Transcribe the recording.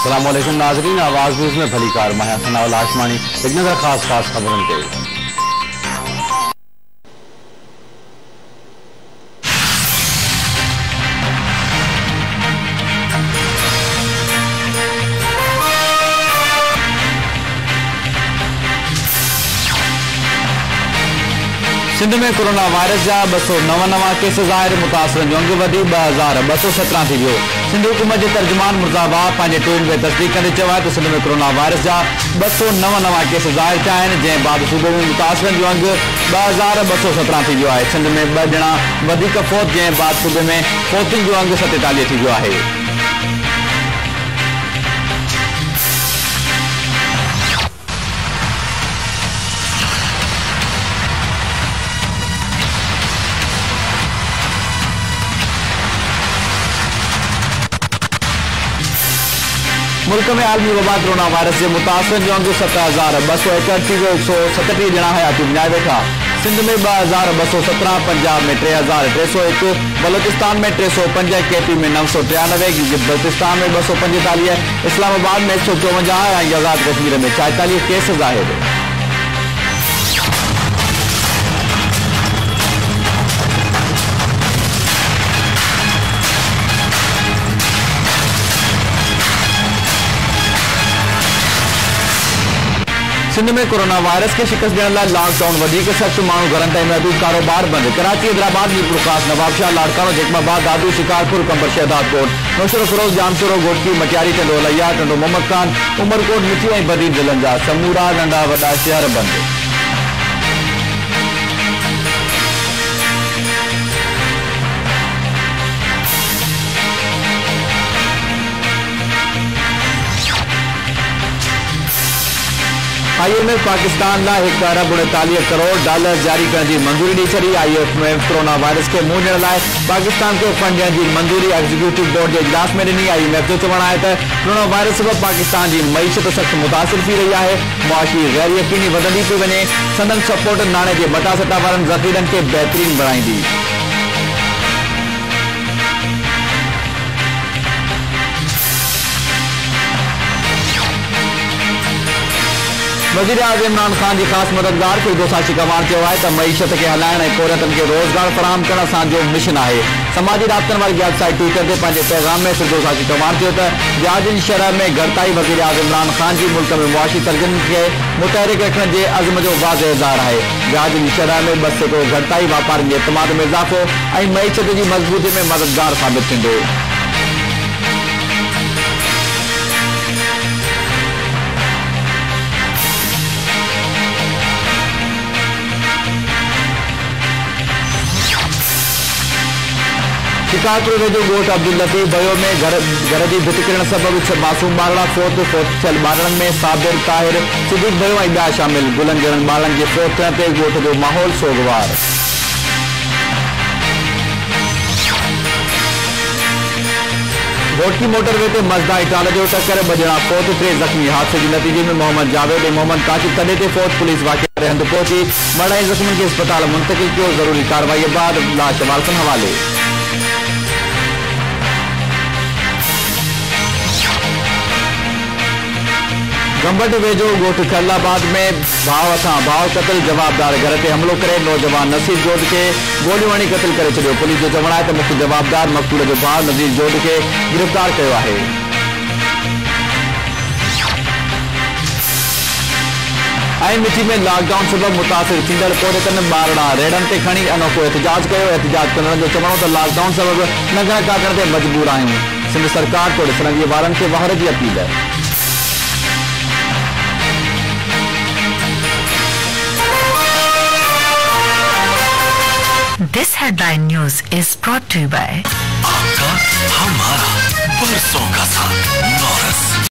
अस्सलाम वालेकुम नाज़रीन, आवाज़ न्यूज़ में भली कार मैं सनाउल आसमानी। एक नज़र खास खबरों पे। सिंध में कोरोना वायरस जा 299 केस ज़ाहिर, मुतासिरन जो अंग वधी 2217 थी वियो। सिंध हुकूमत के तर्जुमान मुर्ज़ाबाद पंहिंजे ट्वीट में तस्दीक कंदे चयो आहे त सिंध में कोरोना वायरस जा 299 केस ज़ाहिर थिया आहिनि, जंहिं बाद सूबे में मुतासिरन जो अंग 2217 थी वियो आहे। सिंध में 2 ॼणा वधीक फौत, जंहिं बाद सूबे में फौतुनि जो अंग 47 थी वियो आहे। मुल्क में आलमी वबा कोरोना वायरस के मुतासिरन जो अंग 7261 थी वियो। 137 ॼणा हयाती विञाए वेठा। सिंध में 2217, पंजाब में 3301, बलोचिस्तान में 305, केपी में 993, बल्तिस्तान में 245, इस्लामाबाद में 154 ऐं आज़ाद कश्मीर में 44 केस ज़ाहिर। सिंध में कोरोना वायरस के शिकस्त ॾियण लाइ लॉकडाउन वधीक सख़्त, माण्हू घरनि ताईं महदूद, कारोबार बंद। कराची, हैदराबाद, मीरपुर खास, नवाबशाह, लाड़कानो, जैकबाबाद, दादू, शिकारपुर, कंबर, शहदादकोट, नौशरो फरोज, जामशोरो, घोटकी, मटियारी, टंडो लैया, टंडो मोहम्मद खान, उमरकोट, मिठी ऐं बदी ज़िलनि जा समूरा नंढा वॾा शहर बंद। IMF पाकिस्तान लाइ $1 अरब 39 करोड़ जारी करण की मंजूरी दी छड़ी। IMF कोरोना वायरस के मुंह ॾियण लाइ पाकिस्तान को फंड ॾियण की मंजूरी एग्जीक्यूटिव बोर्ड के इजलास में ॾिनी। IMF जो चवणु आहे त कोरोना वायरस सबबि पाकिस्तान की मईशत सख्त मुतासिर थी रही है। मुआशी गैर यकीनी वधंदी पई वञे। संदन सपोर्ट नाणे के मटा सटा वारनि ज़ख़ीरनि के बेहतरीन बणाईंदी। वज़ीर आज़म इमरान खान की खास मददगार फिरदौस आशिक़ अवान चयो आहे त मईशत के हलाइण ऐं कोरियतनि के रोज़गार फराहम करण असांजो मिशन आहे। समाजी राब्तनि वारी वेबसाइट ट्विटर ते पंहिंजे पैगाम में फिरदौस आशिक़ अवान चयो त व्याज जी शरह में घटिताई वज़ीर आज़म इमरान खान की मुल्क में मुआशी तर्जुमन के मुतहरिक रखण के अज़्म जो वाज़ेह इज़हार आहे। व्याज जी शरह में 2% घटिताई वापारियुनि जे एतमाद में इज़ाफ़ो ऐं मईशत की मज़बूती में मददगार साबित थींदो। शिकारपुर वेझो ॻोठ अब्दुल लतीफ़ भयो में घर की भित किरण सबब 6 मासूम ॿारड़ा फोत थियल ॿारनि में साबिर, ताहिर, सिद्दीक़ भयो ऐं ॿिया शामिल। गुलनि जहिड़नि ॿारनि के फोत थियण ते ॻोठ जो माहौल सोगवार। घोटकी मोटरवे ते मज़दा इटाल जो टक्कर, 2 ॼणा फोत, 3 ज़ख़्मी। हादसे के नतीजे में मोहम्मद जावेद और मोहम्मद काशिफ तॾे ते फोत। पुलिस वाक़िए ते हंधि पहुची मरड़ ऐं ज़ख़्मियुनि खे अस्पताल मुंतक़िल कियो। ज़रूरी कार्रवाई बाद लाश वारसनि हवाले। गंबट वेझो ॻोठ खैरलाबाद में भाव सां भाव क़त्ल, जवाबदार घर ते हमलो करे नौजवान नसीर जोध के गोलियूं हणी क़त्ल करे छॾियो। पुलिस जो चवणु आहे त मुख्य जवाबदार मक़तूल जो भाउ नज़ीर जोध के गिरफ़्तार कयो आहे। ऐं मिठी में लॉकडाउन सबब मुतासिर थींदड़ कोरियतनि ॿारड़ा रेड़नि ते खणी अनोखो एहतजाज कयो। एहतजाज कंदड़नि जो चवणो त लॉकडाउन सबब नंगण काटण ते मजबूर आहियूं। सिंध सरकार को ॾिसणंदड़ वारनि खे वहर जी अपील है। This headline news is brought to you by आपका हमारा बरसों का साथ नौरस।